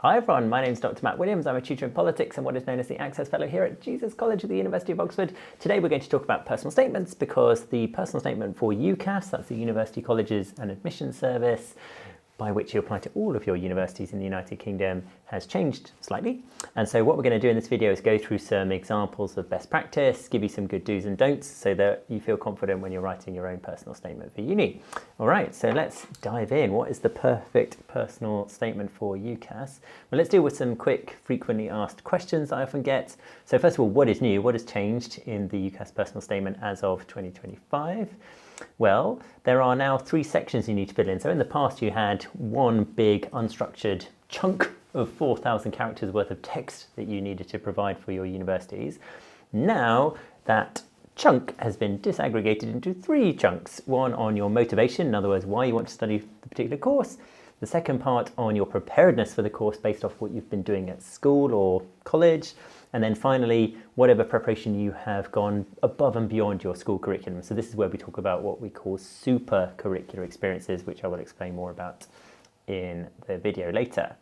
Hi everyone, my name is Dr. Matt Williams. I'm a tutor in politics and what is known as the Access Fellow here at Jesus College at the University of Oxford. Today we're going to talk about personal statements because the personal statement for UCAS, that's the University Colleges and Admissions Service, by which you apply to all of your universities in the United Kingdom, has changed slightly. And so what we're going to do in this video is go through some examples of best practice, give you some good do's and don'ts so that you feel confident when you're writing your own personal statement for uni. All right, so let's dive in. What is the perfect personal statement for UCAS? Well, let's deal with some quick, frequently asked questions I often get. So first of all, what is new? What has changed in the UCAS personal statement as of 2025? Well, there are now 3 sections you need to fill in. So in the past you had one big unstructured chunk of 4,000 characters worth of text that you needed to provide for your universities. Now that chunk has been disaggregated into 3 chunks. One on your motivation, in other words, why you want to study the particular course. The second part on your preparedness for the course based off what you've been doing at school or college. And then finally, whatever preparation you have gone above and beyond your school curriculum. So this is where we talk about what we call super curricular experiences, which I will explain more about in the video later.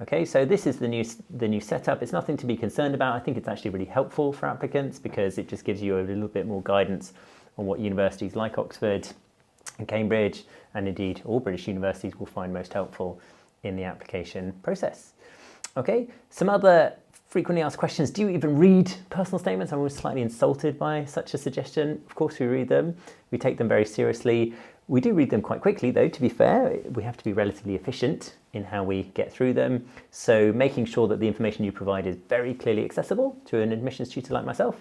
Okay, so this is the new setup. It's nothing to be concerned about. I think it's actually really helpful for applicants because it just gives you a little bit more guidance on what universities like Oxford and Cambridge, and indeed all British universities, will find most helpful in the application process. Okay, some other frequently asked questions. Do you even read personal statements? I'm always slightly insulted by such a suggestion. Of course we read them. We take them very seriously. We do read them quite quickly though, to be fair. We have to be relatively efficient in how we get through them. So making sure that the information you provide is very clearly accessible to an admissions tutor like myself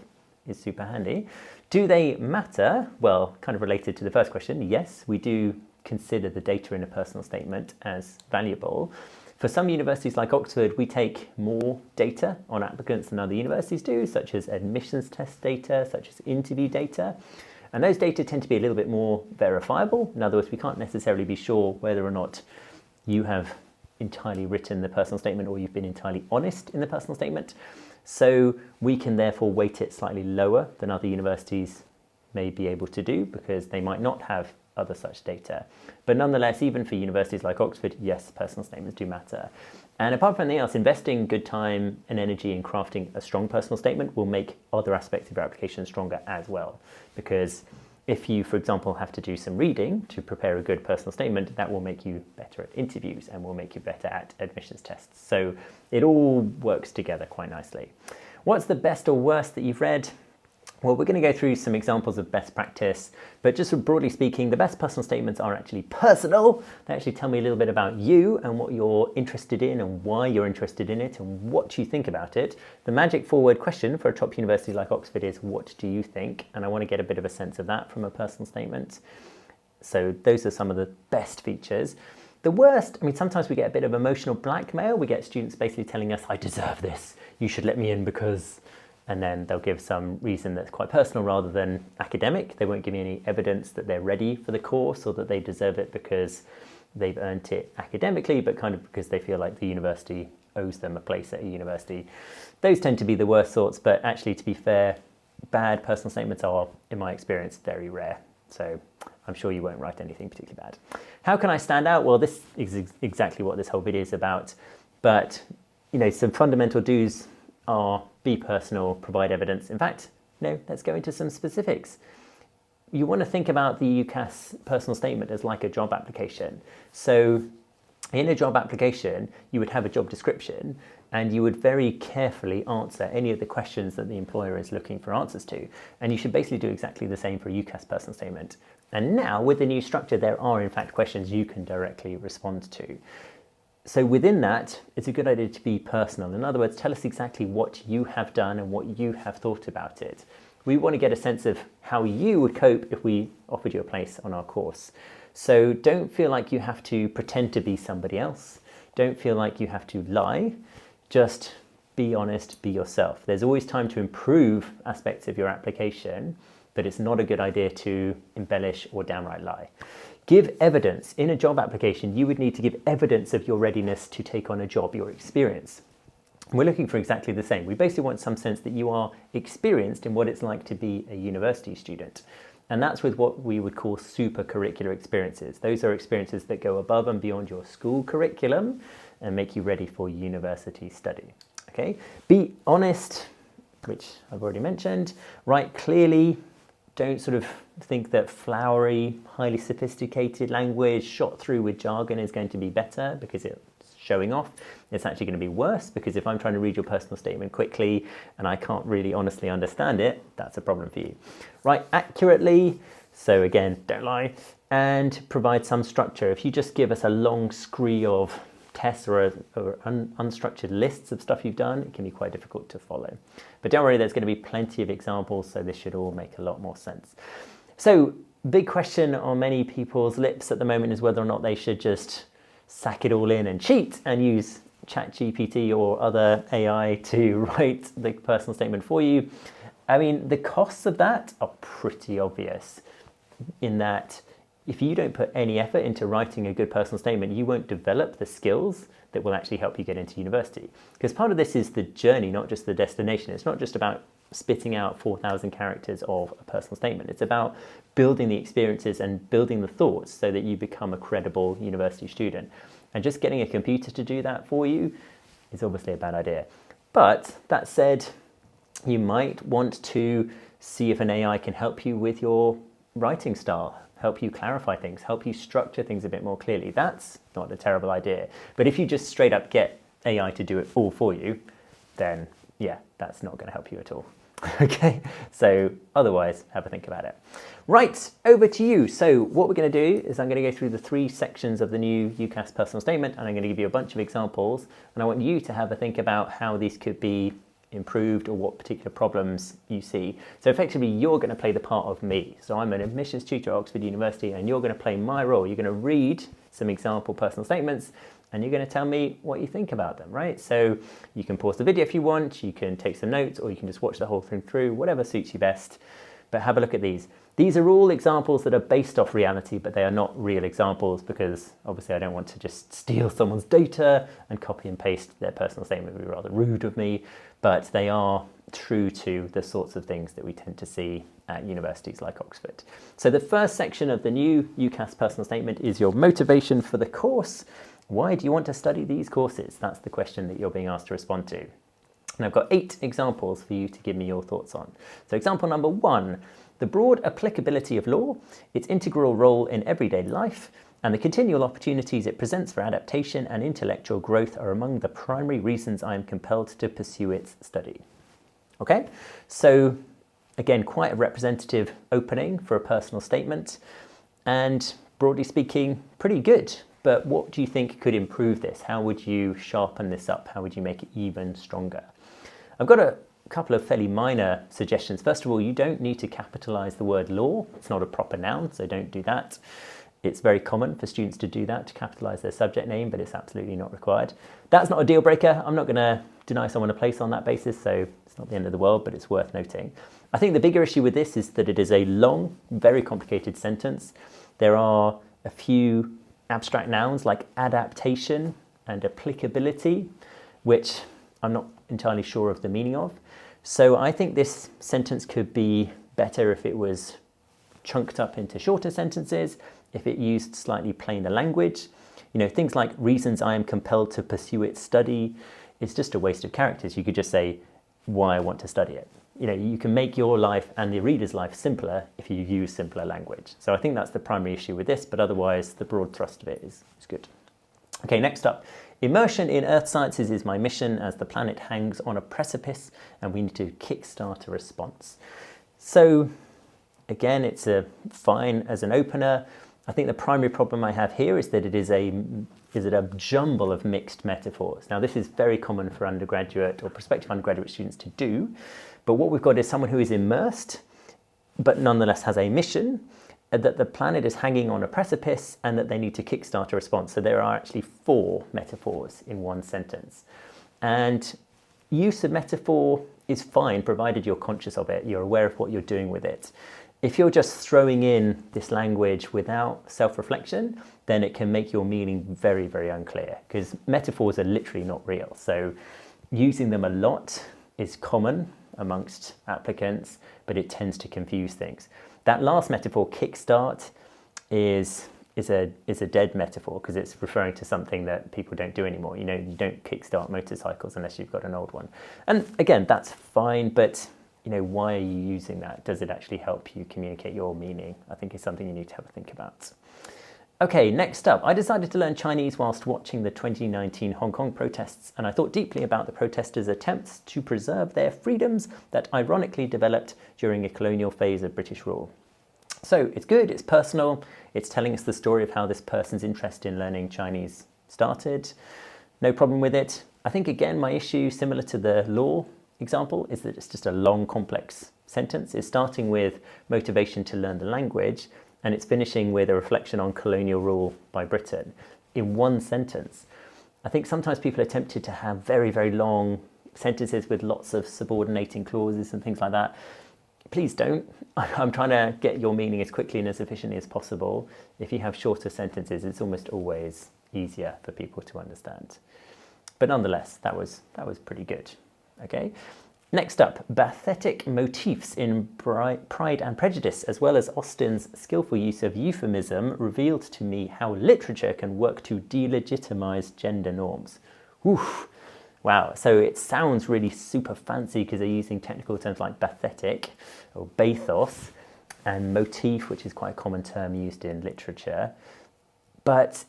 is super handy. Do they matter? Well, kind of related to the first question, yes, we do consider the data in a personal statement as valuable. For some universities like Oxford, we take more data on applicants than other universities do, such as admissions test data, such as interview data. And those data tend to be a little bit more verifiable. In other words, we can't necessarily be sure whether or not you have entirely written the personal statement or you've been entirely honest in the personal statement. So we can therefore weight it slightly lower than other universities may be able to do because they might not have other such data. But nonetheless, even for universities like Oxford, yes, personal statements do matter. And apart from anything else, investing good time and energy in crafting a strong personal statement will make other aspects of your application stronger as well. Because if you, for example, have to do some reading to prepare a good personal statement, that will make you better at interviews and will make you better at admissions tests. So it all works together quite nicely. What's the best or worst that you've read? Well, we're going to go through some examples of best practice, but just broadly speaking, the best personal statements are actually personal. They actually tell me a little bit about you and what you're interested in and why you're interested in it and what you think about it. The magic forward question for a top university like Oxford is, what do you think? And I want to get a bit of a sense of that from a personal statement. So those are some of the best features. The worst, I mean, sometimes we get a bit of emotional blackmail. We get students basically telling us, I deserve this. You should let me in because... And then they'll give some reason that's quite personal rather than academic. They won't give me any evidence that they're ready for the course or that they deserve it because they've earned it academically, but kind of because they feel like the university owes them a place at a university. Those tend to be the worst sorts, but actually, to be fair, bad personal statements are, in my experience, very rare. So I'm sure you won't write anything particularly bad. How can I stand out? Well, this is exactly what this whole video is about. But, you know, some fundamental do's are be personal, provide evidence. In fact, no, let's go into some specifics. You want to think about the UCAS personal statement as like a job application. So in a job application, you would have a job description and you would very carefully answer any of the questions that the employer is looking for answers to. And you should basically do exactly the same for a UCAS personal statement. And now with the new structure, there are in fact questions you can directly respond to. So within that, it's a good idea to be personal. In other words, tell us exactly what you have done and what you have thought about it. We want to get a sense of how you would cope if we offered you a place on our course. So don't feel like you have to pretend to be somebody else. Don't feel like you have to lie. Just be honest, be yourself. There's always time to improve aspects of your application, but it's not a good idea to embellish or downright lie. Give evidence. In a job application, you would need to give evidence of your readiness to take on a job, your experience. We're looking for exactly the same. We basically want some sense that you are experienced in what it's like to be a university student. And that's with what we would call super curricular experiences. Those are experiences that go above and beyond your school curriculum and make you ready for university study. Okay? Be honest, which I've already mentioned. Write clearly. Don't sort of think that flowery, highly sophisticated language shot through with jargon is going to be better because it's showing off. It's actually going to be worse because if I'm trying to read your personal statement quickly and I can't really honestly understand it, that's a problem for you. Write accurately. So again, don't lie. And provide some structure. If you just give us a long scree of tests or unstructured lists of stuff you've done, it can be quite difficult to follow. But don't worry, there's going to be plenty of examples, so this should all make a lot more sense. So, big question on many people's lips at the moment is whether or not they should just sack it all in and cheat and use ChatGPT or other AI to write the personal statement for you. I mean, the costs of that are pretty obvious in that if you don't put any effort into writing a good personal statement, you won't develop the skills that will actually help you get into university. Because part of this is the journey, not just the destination. It's not just about spitting out 4,000 characters of a personal statement. It's about building the experiences and building the thoughts so that you become a credible university student. And just getting a computer to do that for you is obviously a bad idea. But that said, you might want to see if an AI can help you with your writing style, help you clarify things, help you structure things a bit more clearly. That's not a terrible idea. But if you just straight up get AI to do it all for you, then yeah, that's not going to help you at all. Okay, so otherwise, have a think about it. Right, over to you. So what we're going to do is I'm going to go through the 3 sections of the new UCAS personal statement, and I'm going to give you a bunch of examples, and I want you to have a think about how these could be improved or what particular problems you see. So effectively, you're going to play the part of me. So I'm an admissions tutor at Oxford University, and you're going to play my role. You're going to read some example personal statements, and you're going to tell me what you think about them, right? So you can pause the video if you want, you can take some notes, or you can just watch the whole thing through, whatever suits you best. But have a look at these. These are all examples that are based off reality, but they are not real examples because obviously I don't want to just steal someone's data and copy and paste their personal statement. It would be rather rude of me, but they are true to the sorts of things that we tend to see at universities like Oxford. So the first section of the new UCAS personal statement is your motivation for the course. Why do you want to study these courses? That's the question that you're being asked to respond to. And I've got 8 examples for you to give me your thoughts on. So example number 1, the broad applicability of law, its integral role in everyday life, and the continual opportunities it presents for adaptation and intellectual growth are among the primary reasons I am compelled to pursue its study. Okay, so again, quite a representative opening for a personal statement, and broadly speaking, pretty good. But what do you think could improve this? How would you sharpen this up? How would you make it even stronger? I've got a couple of fairly minor suggestions. First of all, you don't need to capitalize the word law. It's not a proper noun, so don't do that. It's very common for students to do that, to capitalize their subject name, but it's absolutely not required. That's not a deal breaker. I'm not going to deny someone a place on that basis, so it's not the end of the world, but it's worth noting. I think the bigger issue with this is that it is a long, very complicated sentence. There are a few abstract nouns like adaptation and applicability, which I'm not entirely sure of the meaning of. So I think this sentence could be better if it was chunked up into shorter sentences, if it used slightly plainer language. You know, things like reasons I am compelled to pursue its study, it's just a waste of characters. You could just say why I want to study it. You know, you can make your life and the reader's life simpler if you use simpler language. So I think that's the primary issue with this, but otherwise the broad thrust of it is good. Okay, next up. Immersion in earth sciences is my mission as the planet hangs on a precipice and we need to kickstart a response. So again, it's a fine as an opener. I think the primary problem I have here is that it is a jumble of mixed metaphors. Now, this is very common for undergraduate or prospective undergraduate students to do, but what we've got is someone who is immersed, but nonetheless has a mission, that the planet is hanging on a precipice and that they need to kickstart a response. So there are actually 4 metaphors in one sentence. And use of metaphor is fine, provided you're conscious of it, you're aware of what you're doing with it. If you're just throwing in this language without self-reflection, then it can make your meaning very, very unclear, because metaphors are literally not real. So using them a lot is common amongst applicants, but it tends to confuse things. That last metaphor, kickstart, is a dead metaphor because it's referring to something that people don't do anymore. You know, you don't kickstart motorcycles unless you've got an old one. And again, that's fine, but you know, why are you using that? Does it actually help you communicate your meaning? I think it's something you need to have a think about. Okay, next up, I decided to learn Chinese whilst watching the 2019 Hong Kong protests, and I thought deeply about the protesters' attempts to preserve their freedoms that ironically developed during a colonial phase of British rule. So it's good, it's personal, it's telling us the story of how this person's interest in learning Chinese started. No problem with it. I think, again, my issue, similar to the law example, is that it's just a long, complex sentence. It's starting with motivation to learn the language, and it's finishing with a reflection on colonial rule by Britain in one sentence. I think sometimes people are tempted to have very, very long sentences with lots of subordinating clauses and things like that. Please don't. I'm trying to get your meaning as quickly and as efficiently as possible. If you have shorter sentences, it's almost always easier for people to understand. But nonetheless, that was pretty good. Okay. Next up, pathetic motifs in Pride and Prejudice, as well as Austen's skillful use of euphemism, revealed to me how literature can work to delegitimize gender norms. Oof. Wow, so it sounds really super fancy because they're using technical terms like pathetic or bathos and motif, which is quite a common term used in literature. But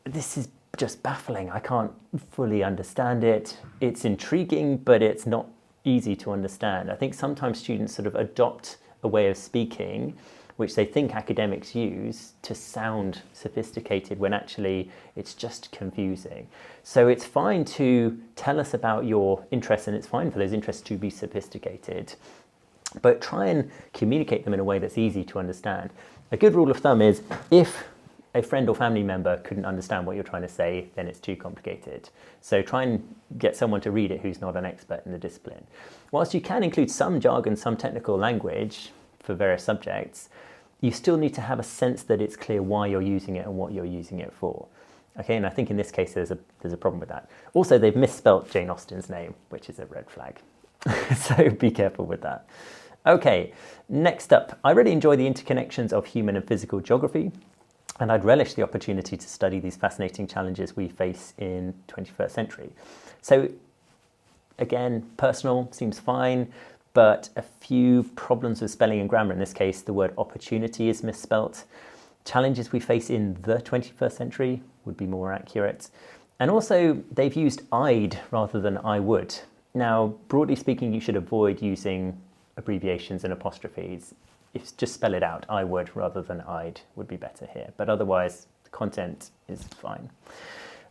this is just baffling. I can't fully understand it. It's intriguing, but it's not easy to understand. I think sometimes students sort of adopt a way of speaking which they think academics use to sound sophisticated when actually it's just confusing. So it's fine to tell us about your interests, and it's fine for those interests to be sophisticated, but try and communicate them in a way that's easy to understand. A good rule of thumb is if a friend or family member couldn't understand what you're trying to say, then it's too complicated. So try and get someone to read it who's not an expert in the discipline. Whilst you can include some jargon, some technical language for various subjects, you still need to have a sense that it's clear why you're using it and what you're using it for. Okay, and I think in this case there's a problem with that. Also, they've misspelt Jane Austen's name, which is a red flag. So be careful with that. Okay, next up, I really enjoy the interconnections of human and physical geography, and I'd relish the opportunity to study these fascinating challenges we face in 21st century. So again, personal seems fine, but a few problems with spelling and grammar. In this case, the word opportunity is misspelt. Challenges we face in the 21st century would be more accurate. And also, they've used I'd rather than I would. Now, broadly speaking, you should avoid using abbreviations and apostrophes. Just spell it out. I would rather than I'd would be better here. But otherwise, the content is fine.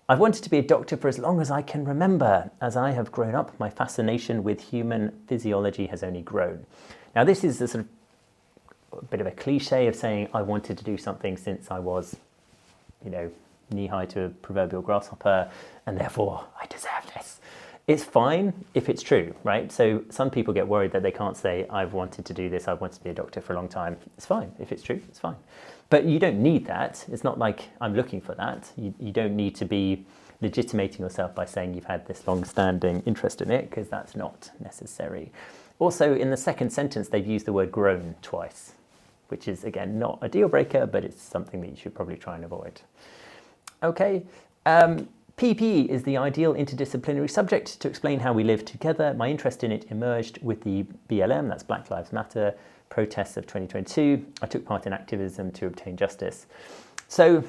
I've wanted to be a doctor for as long as I can remember. As I have grown up, my fascination with human physiology has only grown. Now, this is a sort of a bit of a cliche of saying I wanted to do something since I was, knee-high to a proverbial grasshopper, and therefore I deserve this. It's fine if it's true, right? So some people get worried that they can't say, I've wanted to do this, I've wanted to be a doctor for a long time. It's fine. If it's true, it's fine. But you don't need that. It's not like I'm looking for that. You don't need to be legitimating yourself by saying you've had this long-standing interest in it, because that's not necessary. Also, in the second sentence, they've used the word grown twice, which is, again, not a deal breaker, but it's something that you should probably try and avoid. Okay. PPE is the ideal interdisciplinary subject to explain how we live together. My interest in it emerged with the BLM, that's Black Lives Matter, protests of 2022. I took part in activism to obtain justice. So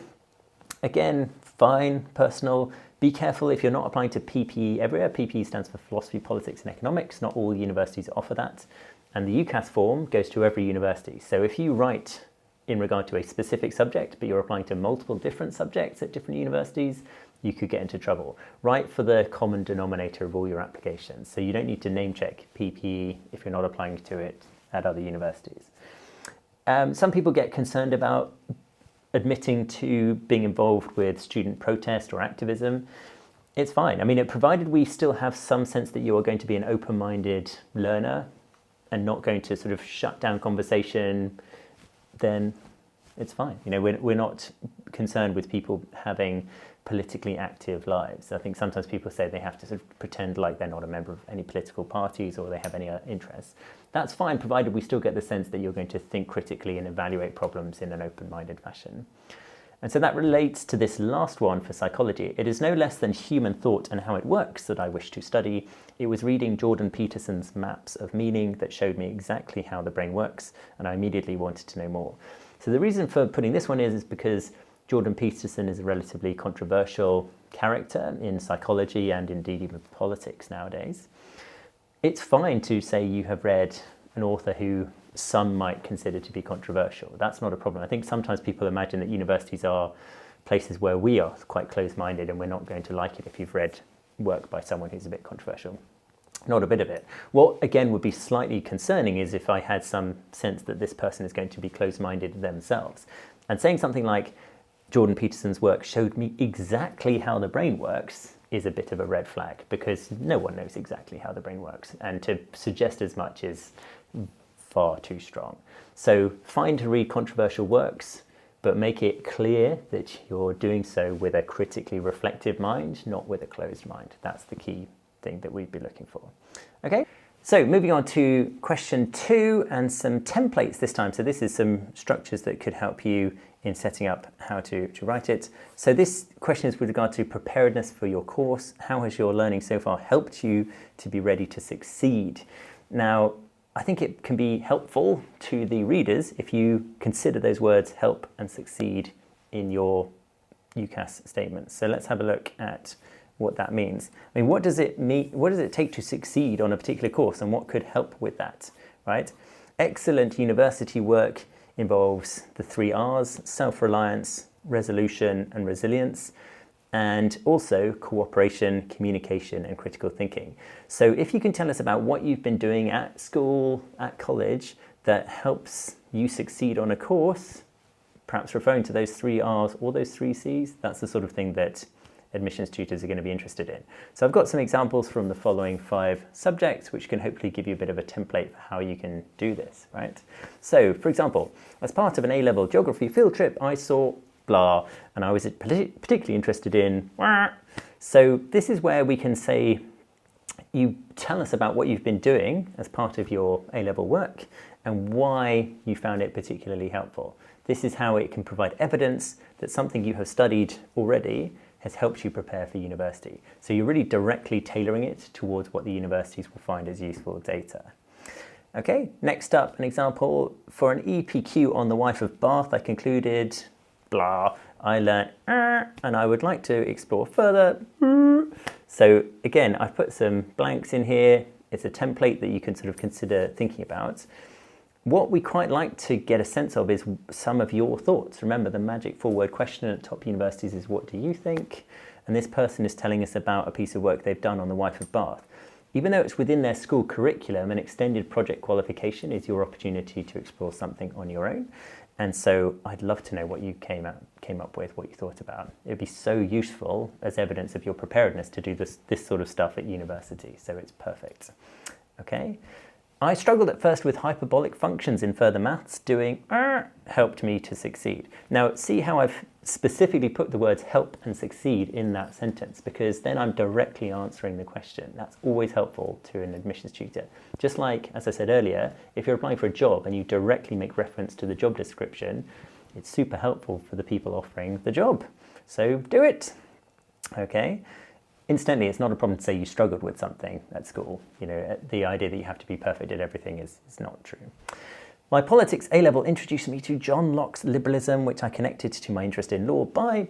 again, fine, personal. Be careful if you're not applying to PPE everywhere. PPE stands for philosophy, politics and economics. Not all universities offer that. And the UCAS form goes to every university. So if you write in regard to a specific subject, but you're applying to multiple different subjects at different universities, you could get into trouble. Write for the common denominator of all your applications. So you don't need to name check PPE if you're not applying to it at other universities. Some people get concerned about admitting to being involved with student protest or activism. It's fine. I mean, provided we still have some sense that you are going to be an open-minded learner and not going to sort of shut down conversation, then it's fine. We're not concerned with people having politically active lives. I think sometimes people say they have to sort of pretend like they're not a member of any political parties or they have any interests. That's fine, provided we still get the sense that you're going to think critically and evaluate problems in an open-minded fashion. And so that relates to this last one for psychology. It is no less than human thought and how it works that I wish to study. It was reading Jordan Peterson's Maps of Meaning that showed me exactly how the brain works, and I immediately wanted to know more. So the reason for putting this one is because Jordan Peterson is a relatively controversial character in psychology and indeed even politics nowadays. It's fine to say you have read an author who some might consider to be controversial. That's not a problem. I think sometimes people imagine that universities are places where we are quite close-minded and we're not going to like it if you've read work by someone who's a bit controversial. Not a bit of it. What, again, would be slightly concerning is if I had some sense that this person is going to be close-minded themselves. And saying something like, Jordan Peterson's work showed me exactly how the brain works is a bit of a red flag, because no one knows exactly how the brain works. And to suggest as much is far too strong. So fine to read controversial works, but make it clear that you're doing so with a critically reflective mind, not with a closed mind. That's the key thing that we'd be looking for. Okay, so moving on to question 2 and some templates this time. So this is some structures that could help you in setting up how to write it. So this question is with regard to preparedness for your course. How has your learning so far helped you to be ready to succeed? Now, I think it can be helpful to the readers if you consider those words help and succeed in your UCAS statement. So let's have a look at what that means. I mean, what does it mean? What does it take to succeed on a particular course, and what could help with that, right? Excellent university work involves the 3 R's: self-reliance, resolution, and resilience, and also cooperation, communication, and critical thinking. So if you can tell us about what you've been doing at school, at college, that helps you succeed on a course, perhaps referring to those 3 R's or those 3 C's, that's the sort of thing that admissions tutors are going to be interested in. So I've got some examples from the following 5 subjects, which can hopefully give you a bit of a template for how you can do this, right? So, for example, as part of an A-level geography field trip, I saw blah, and I was particularly interested in wah. So this is where we can say, you tell us about what you've been doing as part of your A-level work and why you found it particularly helpful. This is how it can provide evidence that something you have studied already has helped you prepare for university. So you're really directly tailoring it towards what the universities will find as useful data. Okay, next up, an example. For an EPQ on the wife of Bath, I concluded blah, I learnt and I would like to explore further. So again, I've put some blanks in here. It's a template that you can sort of consider thinking about. What we quite like to get a sense of is some of your thoughts. Remember, the magic 4-word question at top universities is, what do you think? And this person is telling us about a piece of work they've done on the wife of Bath. Even though it's within their school curriculum, an extended project qualification is your opportunity to explore something on your own. And so I'd love to know what you came up with, what you thought about. It would be so useful as evidence of your preparedness to do this sort of stuff at university. So it's perfect. Okay. I struggled at first with hyperbolic functions in further maths. Doing helped me to succeed. Now, see how I've specifically put the words help and succeed in that sentence, because then I'm directly answering the question. That's always helpful to an admissions tutor. Just like, as I said earlier, if you're applying for a job and you directly make reference to the job description, it's super helpful for the people offering the job. So do it. Okay. Incidentally, it's not a problem to say you struggled with something at school. You know, the idea that you have to be perfect at everything is not true. My politics A-level introduced me to John Locke's liberalism, which I connected to my interest in law by...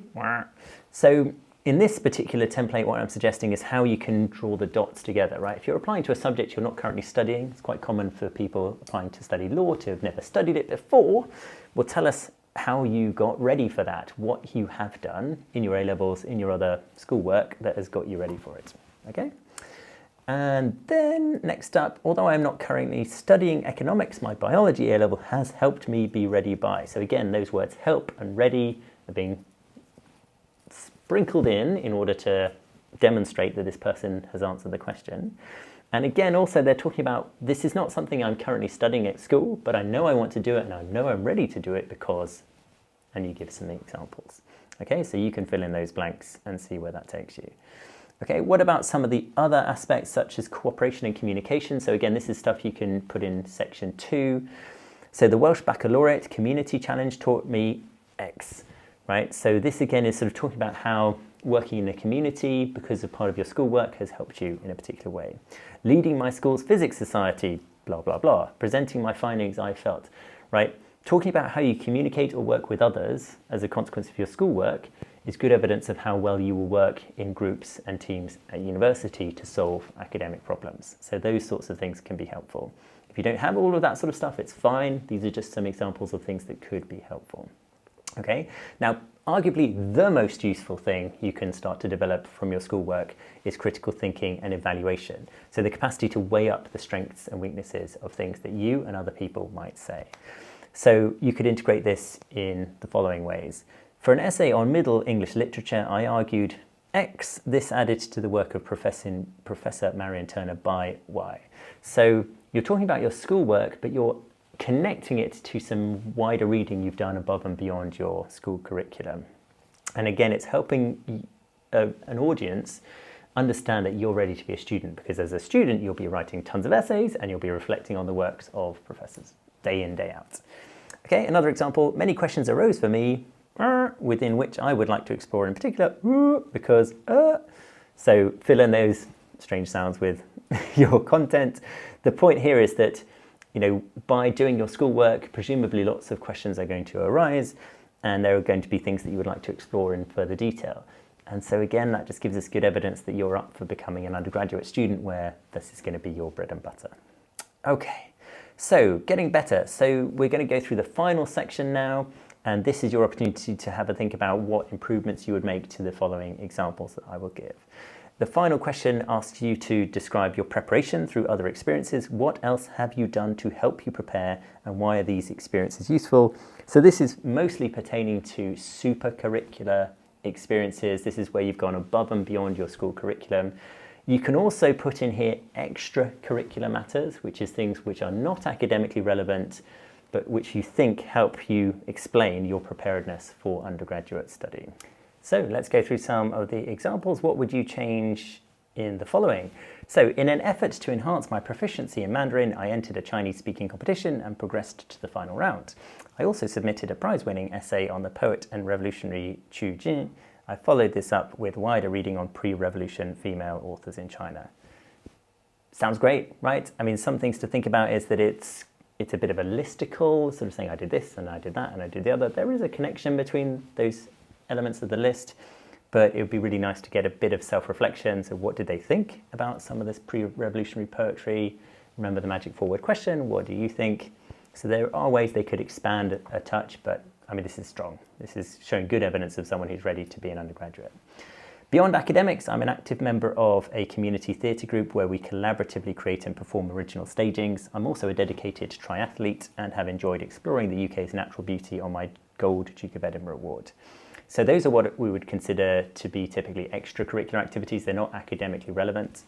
So in this particular template, what I'm suggesting is how you can draw the dots together, right? If you're applying to a subject you're not currently studying, it's quite common for people applying to study law to have never studied it before. Well, tell us how you got ready for that, what you have done in your A-levels, in your other schoolwork that has got you ready for it, okay? And then next up, although I'm not currently studying economics, my biology A-level has helped me be ready by. So again, those words help and ready are being sprinkled in order to demonstrate that this person has answered the question. And again, also they're talking about, this is not something I'm currently studying at school, but I know I want to do it and I know I'm ready to do it because, and you give some examples. Okay, so you can fill in those blanks and see where that takes you. Okay, what about some of the other aspects such as cooperation and communication? So again, this is stuff you can put in section 2. So the Welsh Baccalaureate Community Challenge taught me X, right? So this again is sort of talking about how working in a community because of part of your schoolwork has helped you in a particular way. Leading my school's physics society, blah, blah, blah. Presenting my findings I felt, right? Talking about how you communicate or work with others as a consequence of your schoolwork is good evidence of how well you will work in groups and teams at university to solve academic problems. So those sorts of things can be helpful. If you don't have all of that sort of stuff, it's fine. These are just some examples of things that could be helpful. Okay, now arguably the most useful thing you can start to develop from your schoolwork is critical thinking and evaluation. So the capacity to weigh up the strengths and weaknesses of things that you and other people might say. So you could integrate this in the following ways. For an essay on Middle English literature, I argued X. This added to the work of Professor Marion Turner by Y. So you're talking about your schoolwork, but you're connecting it to some wider reading you've done above and beyond your school curriculum. And again, it's helping an audience understand that you're ready to be a student, because as a student, you'll be writing tons of essays and you'll be reflecting on the works of professors day in, day out. Okay, another example, many questions arose for me within which I would like to explore in particular because, so fill in those strange sounds with your content. The point here is that, you know, by doing your schoolwork, presumably lots of questions are going to arise and there are going to be things that you would like to explore in further detail. And so again, that just gives us good evidence that you're up for becoming an undergraduate student where this is going to be your bread and butter. Okay, so getting better. So we're going to go through the final section now, and this is your opportunity to have a think about what improvements you would make to the following examples that I will give. The final question asks you to describe your preparation through other experiences. What else have you done to help you prepare, and why are these experiences useful? So this is mostly pertaining to supercurricular experiences. This is where you've gone above and beyond your school curriculum. You can also put in here extracurricular matters, which is things which are not academically relevant, but which you think help you explain your preparedness for undergraduate study. So let's go through some of the examples. What would you change in the following? So in an effort to enhance my proficiency in Mandarin, I entered a Chinese speaking competition and progressed to the final round. I also submitted a prize-winning essay on the poet and revolutionary Chu Jin. I followed this up with wider reading on pre-revolution female authors in China. Sounds great, right? I mean, some things to think about is that it's a bit of a listicle, sort of saying I did this and I did that and I did the other. There is a connection between those elements of the list, but it would be really nice to get a bit of self-reflection. So what did they think about some of this pre-revolutionary poetry? Remember the magic forward question, what do you think? So there are ways they could expand a touch, but I mean, this is strong. This is showing good evidence of someone who's ready to be an undergraduate. Beyond academics, I'm an active member of a community theatre group where we collaboratively create and perform original stagings. I'm also a dedicated triathlete and have enjoyed exploring the UK's natural beauty on my Gold Duke of Edinburgh Award. So those are what we would consider to be typically extracurricular activities. They're not academically relevant.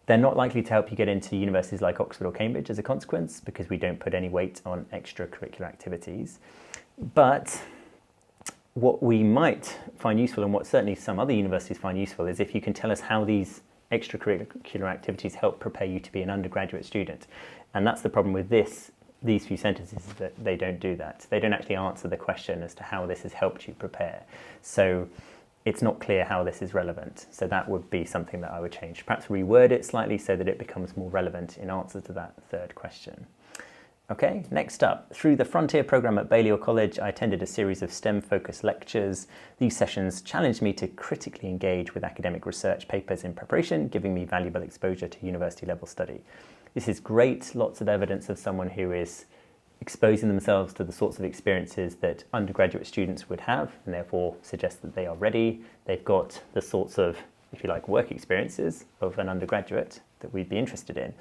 They're not likely to help you get into universities like Oxford or Cambridge as a consequence, because we don't put any weight on extracurricular activities. But what we might find useful, and what certainly some other universities find useful, is if you can tell us how these extracurricular activities help prepare you to be an undergraduate student. And that's the problem with these few sentences, is that they don't do that. They don't actually answer the question as to how this has helped you prepare. So it's not clear how this is relevant. So that would be something that I would change. Perhaps reword it slightly so that it becomes more relevant in answer to that third question. Okay, next up, through the Frontier program at Balliol College, I attended a series of STEM-focused lectures. These sessions challenged me to critically engage with academic research papers in preparation, giving me valuable exposure to university-level study. This is great, lots of evidence of someone who is exposing themselves to the sorts of experiences that undergraduate students would have, and therefore suggest that they are ready. They've got the sorts of, if you like, work experiences of an undergraduate that we'd be interested in.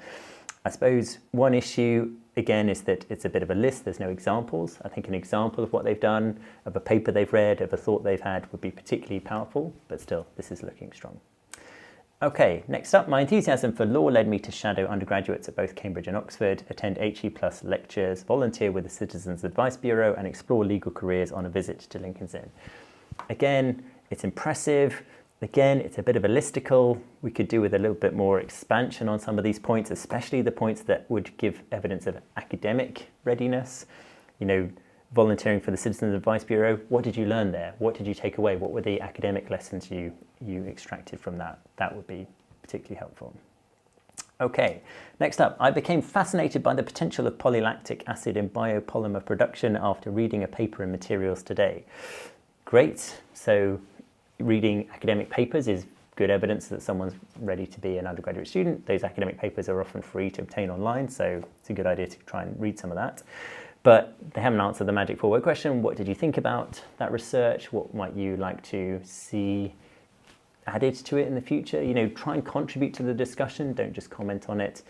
I suppose one issue, again, is that it's a bit of a list. There's no examples. I think an example of what they've done, of a paper they've read, of a thought they've had would be particularly powerful, but still, this is looking strong. Okay, next up, my enthusiasm for law led me to shadow undergraduates at both Cambridge and Oxford, attend HE Plus lectures, volunteer with the Citizens Advice Bureau, and explore legal careers on a visit to Lincoln's Inn. Again, it's impressive. Again, it's a bit of a listicle. We could do with a little bit more expansion on some of these points, especially the points that would give evidence of academic readiness. You know, volunteering for the Citizens Advice Bureau, what did you learn there? What did you take away? What were the academic lessons you extracted from that? That would be particularly helpful. Okay, next up, I became fascinated by the potential of polylactic acid in biopolymer production after reading a paper in Materials Today. Great, so reading academic papers is good evidence that someone's ready to be an undergraduate student. Those academic papers are often free to obtain online, so it's a good idea to try and read some of that. But they haven't answered the magic 4-word question. What did you think about that research? What might you like to see added to it in the future? You know, try and contribute to the discussion. Don't just comment on it.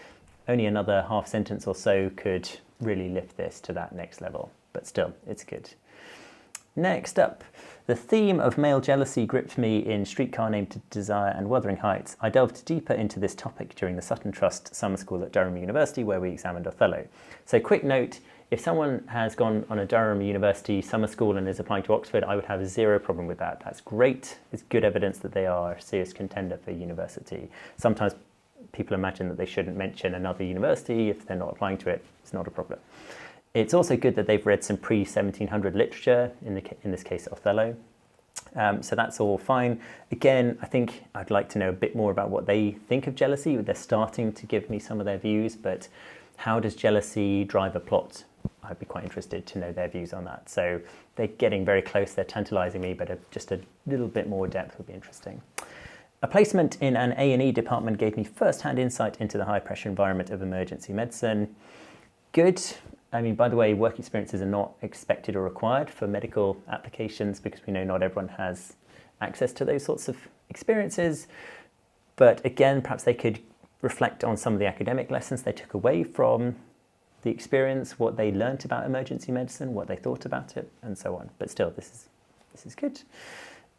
Only another half sentence or so could really lift this to that next level. But still, it's good. Next up, the theme of male jealousy gripped me in Streetcar Named Desire and Wuthering Heights. I delved deeper into this topic during the Sutton Trust Summer School at Durham University, where we examined Othello. So quick note, if someone has gone on a Durham University summer school and is applying to Oxford, I would have zero problem with that. That's great. It's good evidence that they are a serious contender for university. Sometimes people imagine that they shouldn't mention another university if they're not applying to it. It's not a problem. It's also good that they've read some pre-1700 literature, in this case Othello. So that's all fine. Again, I think I'd like to know a bit more about what they think of jealousy. They're starting to give me some of their views, but how does jealousy drive a plot? I'd be quite interested to know their views on that. So they're getting very close, they're tantalizing me, but just a little bit more depth would be interesting. A placement in an A&E department gave me first-hand insight into the high-pressure environment of emergency medicine. Good. I mean, by the way, work experiences are not expected or required for medical applications because we know not everyone has access to those sorts of experiences. But again, perhaps they could reflect on some of the academic lessons they took away from the experience, what they learnt about emergency medicine, what they thought about it, and so on. But still, this is good.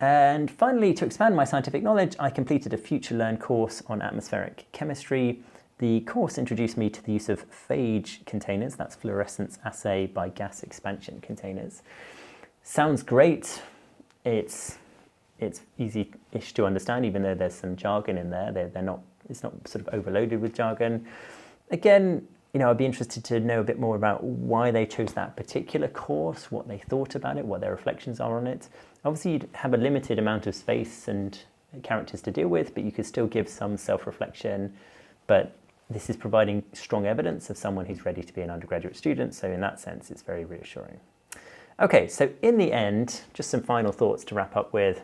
And finally, to expand my scientific knowledge, I completed a Future Learn course on atmospheric chemistry. The course introduced me to the use of phage containers, that's fluorescence assay by gas expansion containers. Sounds great. It's easy-ish to understand, even though there's some jargon in there. It's not sort of overloaded with jargon. Again, you know, I'd be interested to know a bit more about why they chose that particular course, what they thought about it, what their reflections are on it. Obviously, you'd have a limited amount of space and characters to deal with, but you could still give some self-reflection. But this is providing strong evidence of someone who's ready to be an undergraduate student. So in that sense, it's very reassuring. Okay, so in the end, just some final thoughts to wrap up with.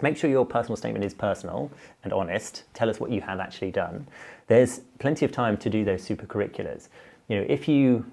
Make sure your personal statement is personal and honest. Tell us what you have actually done. There's plenty of time to do those supercurriculars. You know, if you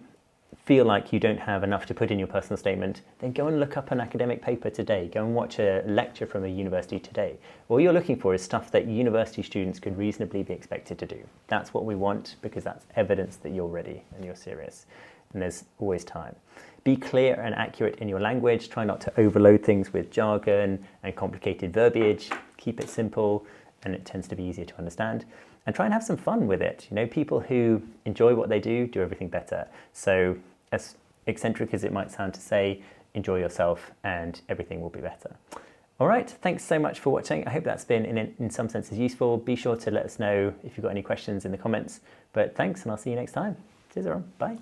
feel like you don't have enough to put in your personal statement, then go and look up an academic paper today. Go and watch a lecture from a university today. All you're looking for is stuff that university students could reasonably be expected to do. That's what we want because that's evidence that you're ready and you're serious. And there's always time. Be clear and accurate in your language. Try not to overload things with jargon and complicated verbiage. Keep it simple and it tends to be easier to understand. And try and have some fun with it. You know, people who enjoy what they do everything better. So as eccentric as it might sound to say, enjoy yourself and everything will be better. All right, thanks so much for watching. I hope that's been in some senses useful. Be sure to let us know if you've got any questions in the comments. But thanks and I'll see you next time. Cheers everyone, bye.